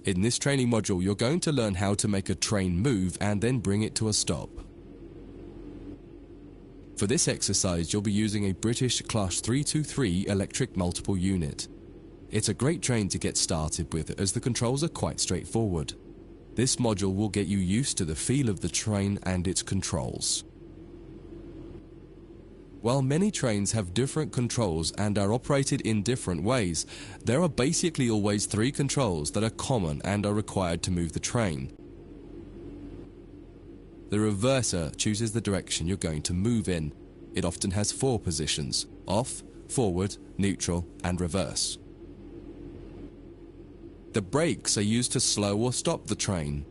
In this training module, you're going to learn how to make a train move and then bring it to a stop. For this exercise, you'll be using a British Class 323 electric multiple unit. It's a great train to get started with as the controls are quite straightforward. This module will get you used to the feel of the train and its controls. While many trains have different controls and are operated in different ways, there are basically always three controls that are common and are required to move the train. The reverser chooses the direction you're going to move in. It often has four positions: off, forward, neutral, and reverse. The brakes are used to slow or stop the train.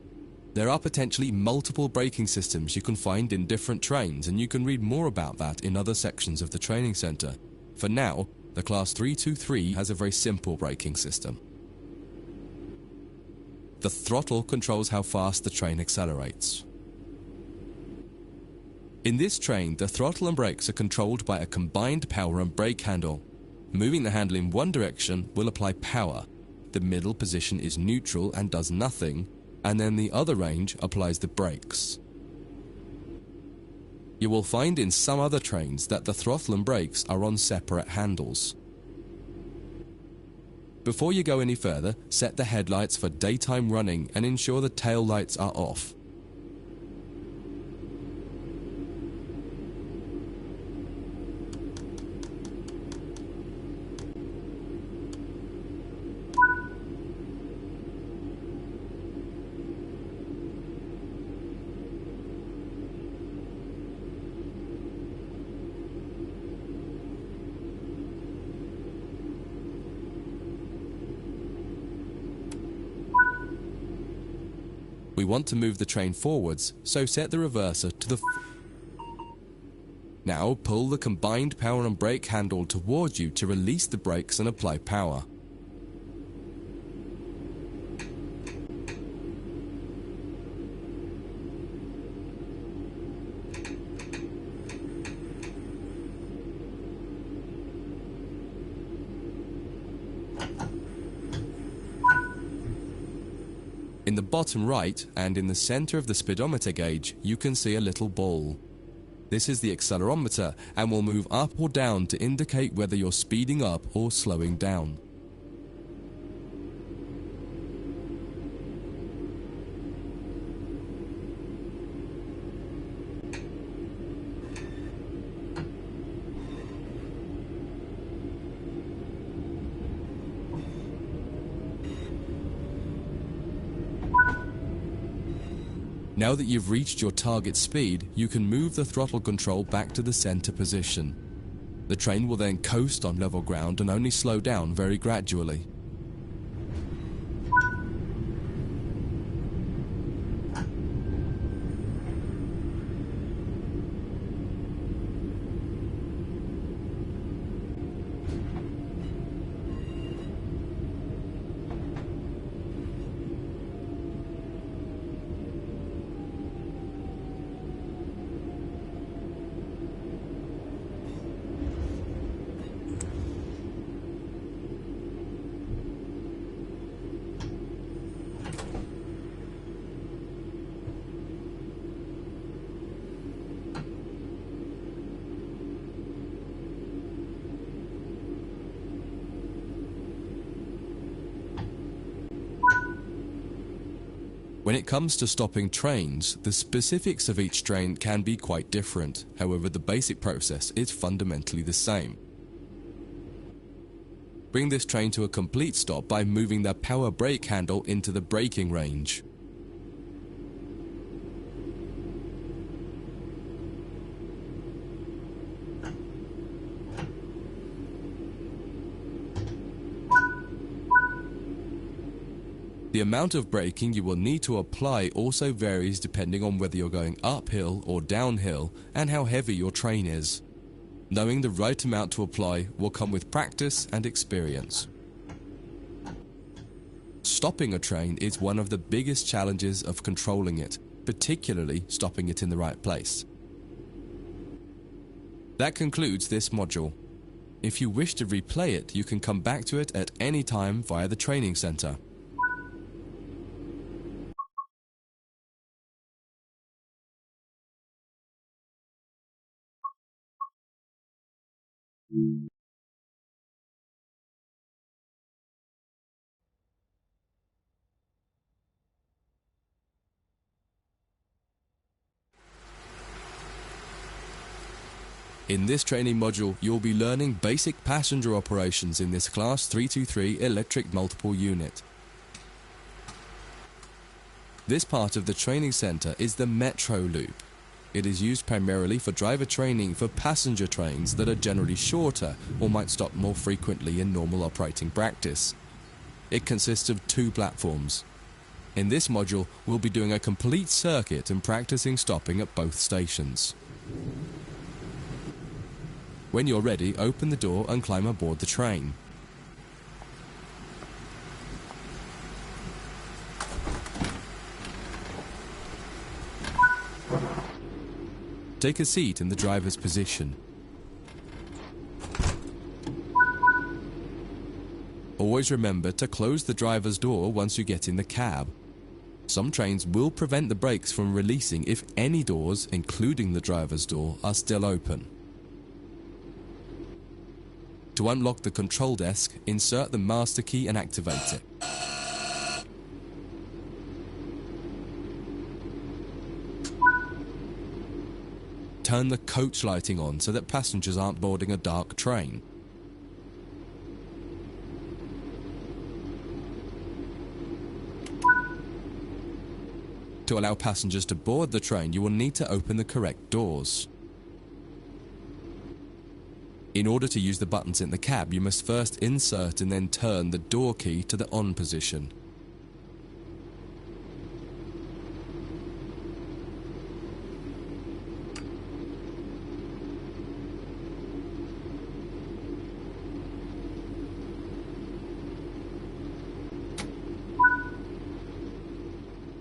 There are potentially multiple braking systems you can find in different trains, and you can read more about that in other sections of the training centre. For now, the Class 323 has a very simple braking system. The throttle controls how fast the train accelerates. In this train, the throttle and brakes are controlled by a combined power and brake handle. Moving the handle in one direction will apply power. The middle position is neutral and does nothing, and then the other range applies the brakes. You will find in some other trains that the throttle and brakes are on separate handles. Before you go any further, set the headlights for daytime running and ensure the tail lights are off. We want to move the train forwards, so set the reverser to the Now pull the combined power and brake handle towards you to release the brakes and apply power. In the bottom right and in the center of the speedometer gauge, you can see a little ball. This is the accelerometer and will move up or down to indicate whether you're speeding up or slowing down. Now that you've reached your target speed, you can move the throttle control back to the center position. The train will then coast on level ground and only slow down very gradually. When it comes to stopping trains, the specifics of each train can be quite different. However, the basic process is fundamentally the same. Bring this train to a complete stop by moving the power brake handle into the braking range. The amount of braking you will need to apply also varies depending on whether you're going uphill or downhill and how heavy your train is. Knowing the right amount to apply will come with practice and experience. Stopping a train is one of the biggest challenges of controlling it, particularly stopping it in the right place. That concludes this module. If you wish to replay it, you can come back to it at any time via the training center. In this training module, you'll be learning basic passenger operations in this Class 323 electric multiple unit. This part of the training center is the Metro Loop. It is used primarily for driver training for passenger trains that are generally shorter or might stop more frequently in normal operating practice. It consists of 2 platforms. In this module, we'll be doing a complete circuit and practicing stopping at both stations. When you're ready, open the door and climb aboard the train. Take a seat in the driver's position. Always remember to close the driver's door once you get in the cab. Some trains will prevent the brakes from releasing if any doors, including the driver's door, are still open. To unlock the control desk, insert the master key and activate it. Turn the coach lighting on so that passengers aren't boarding a dark train. To allow passengers to board the train, you will need to open the correct doors. In order to use the buttons in the cab, you must first insert and then turn the door key to the on position.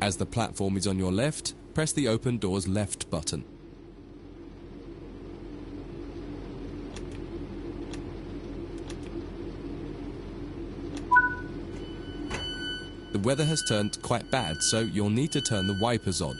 As the platform is on your left, press the Open Doors Left button. The weather has turned quite bad, so you'll need to turn the wipers on.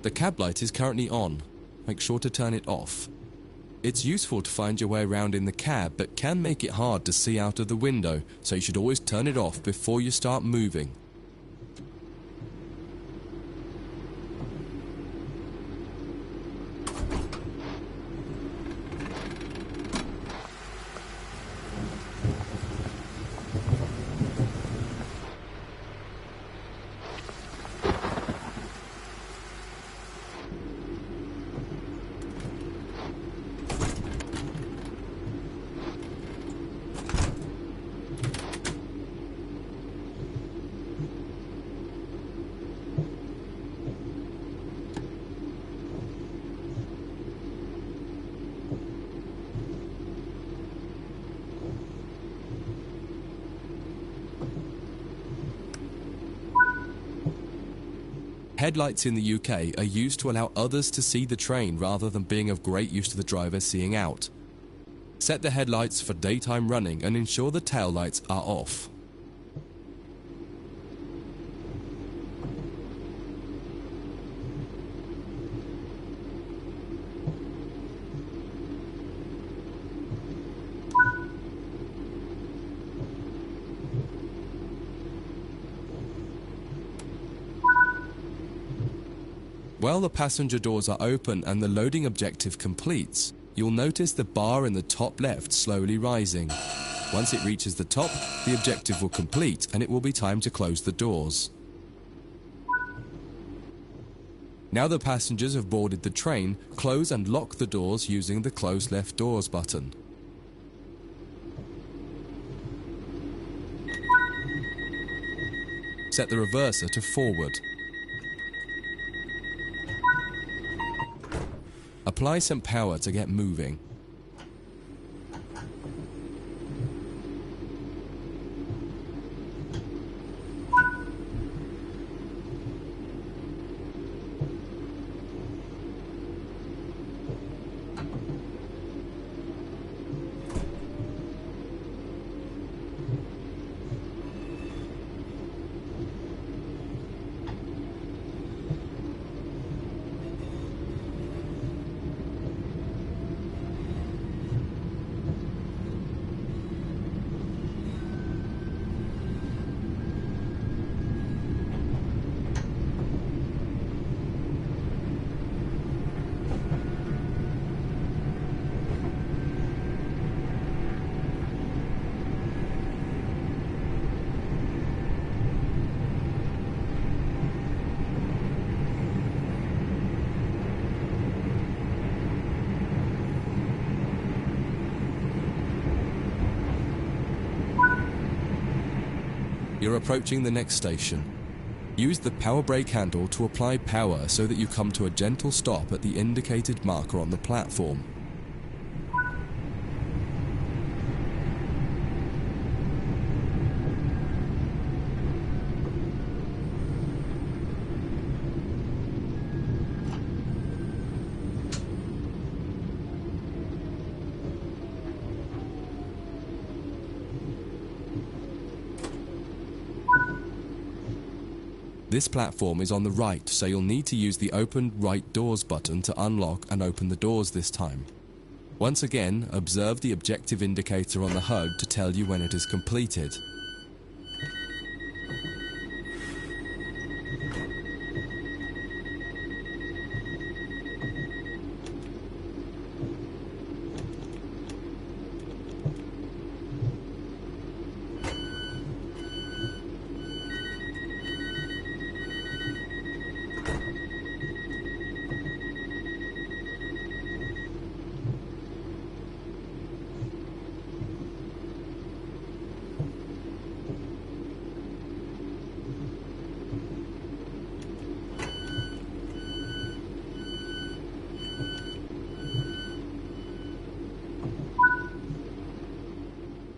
The cab light is currently on. Make sure to turn it off. It's useful to find your way around in the cab, but can make it hard to see out of the window, so you should always turn it off before you start moving. Headlights in the UK are used to allow others to see the train rather than being of great use to the driver seeing out. Set the headlights for daytime running and ensure the tail lights are off. While the passenger doors are open and the loading objective completes, you'll notice the bar in the top left slowly rising. Once it reaches the top, the objective will complete and it will be time to close the doors. Now the passengers have boarded the train, close and lock the doors using the Close Left Doors button. Set the reverser to forward. Apply some power to get moving. You're approaching the next station. Use the power brake handle to apply power so that you come to a gentle stop at the indicated marker on the platform. This platform is on the right, so you'll need to use the Open Right Doors button to unlock and open the doors this time. Once again, observe the objective indicator on the HUD to tell you when it is completed.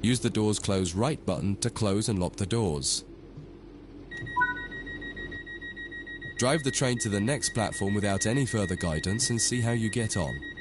Use the Doors Close Right button to close and lock the doors. Drive the train to the next platform without any further guidance and see how you get on.